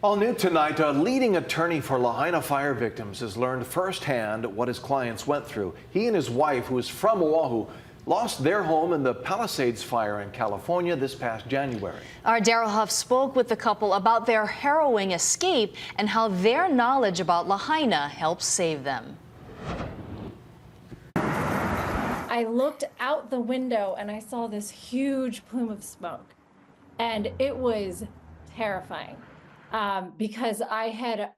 All new tonight, a leading attorney for Lahaina fire victims has learned firsthand what his clients went through. He and his wife, who is from Oahu, lost their home in the Palisades fire in California this past January. Our Daryl Huff spoke with the couple about their harrowing escape and how their knowledge about Lahaina helped save them. I looked out the window and I saw this huge plume of smoke, and it was terrifying. Because the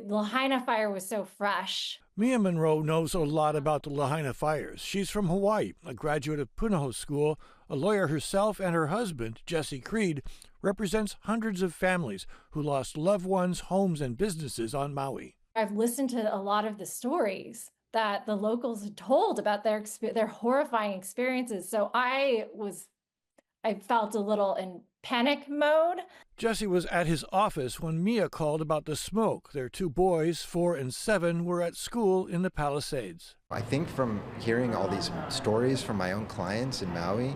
Lahaina fire was so fresh. Mia Monroe knows a lot about the Lahaina fires. She's from Hawaii, a graduate of Punahou School, a lawyer herself, and her husband, Jesse Creed, represents hundreds of families who lost loved ones, homes, and businesses on Maui. I've listened to a lot of the stories that the locals had told about their horrifying experiences. So I felt a little in panic mode. Jesse was at his office when Mia called about the smoke. Their two boys, 4 and 7, were at school in the Palisades. I think from hearing all these stories from my own clients in Maui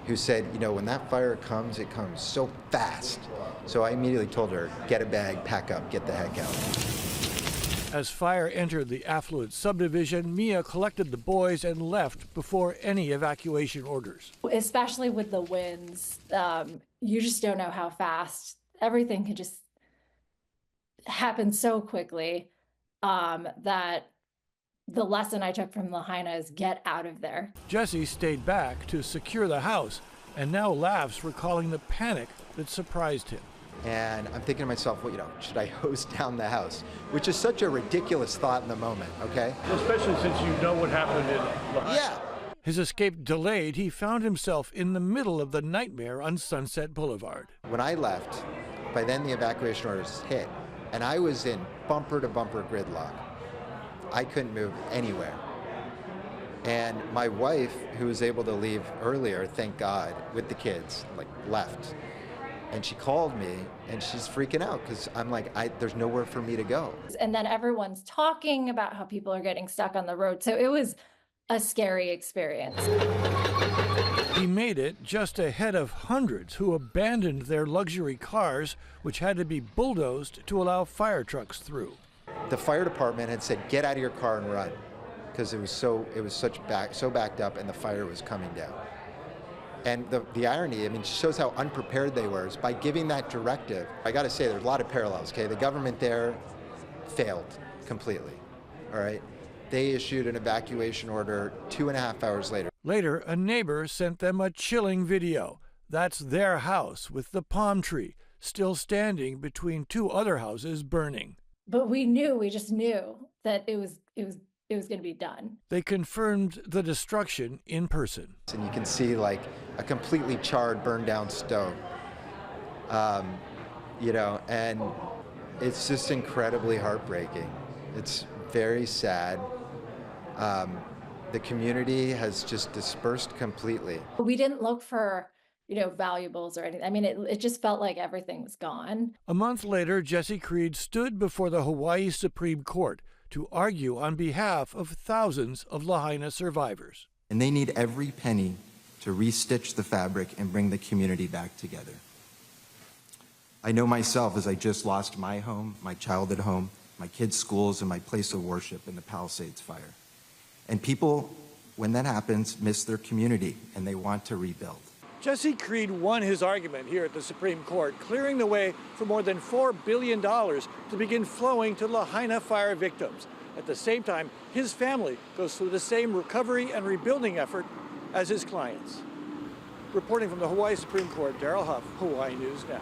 who said, you know, when that fire comes, it comes so fast. So I immediately told her, get a bag, pack up, get the heck out. As fire entered the affluent subdivision, Mia collected the boys and left before any evacuation orders. Especially with the winds, you just don't know how fast everything can just happen so quickly, that the lesson I took from Lahaina is get out of there. Jesse stayed back to secure the house and now laughs, recalling the panic that surprised him. And I'm thinking to myself, well, you know, should I hose down the house? Which is such a ridiculous thought in the moment, okay? Especially since you know what happened in Lahaina. Yeah. His escape delayed, he found himself in the middle of the nightmare on Sunset Boulevard. When I left, by then the evacuation orders hit, and I was in bumper-to-bumper gridlock. I couldn't move anywhere. And my wife, who was able to leave earlier, thank God, with the kids, left. And she called me, and she's freaking out because I'm like, there's nowhere for me to go. And then everyone's talking about how people are getting stuck on the road. So it was a scary experience. He made it just ahead of hundreds who abandoned their luxury cars, which had to be bulldozed to allow fire trucks through. The fire department had said, get out of your car and run, because it was so backed up and the fire was coming down. And the irony, I mean, shows how unprepared they were, is by giving that directive. I got to say, there's a lot of parallels, okay? The government there failed completely, all right? They issued an evacuation order 2.5 hours later. Later, a neighbor sent them a chilling video. That's their house with the palm tree still standing between two other houses burning. But we just knew that it was going to be done. They confirmed the destruction in person. And you can see like a completely charred, burned down stove. You know, and it's just incredibly heartbreaking. It's very sad. The community has just dispersed completely. We didn't look for, valuables or anything. I mean, it just felt like everything was gone. A month later, Jesse Creed stood before the Hawaii Supreme Court to argue on behalf of thousands of Lahaina survivors. And they need every penny to restitch the fabric and bring the community back together. I know myself, as I just lost my home, my childhood home, my kids' schools, and my place of worship in the Palisades fire. And people, when that happens, miss their community and they want to rebuild. Jesse Creed won his argument here at the Supreme Court, clearing the way for more than $4 billion to begin flowing to Lahaina fire victims. At the same time, his family goes through the same recovery and rebuilding effort as his clients. Reporting from the Hawaii Supreme Court, Daryl Huff, Hawaii News Now.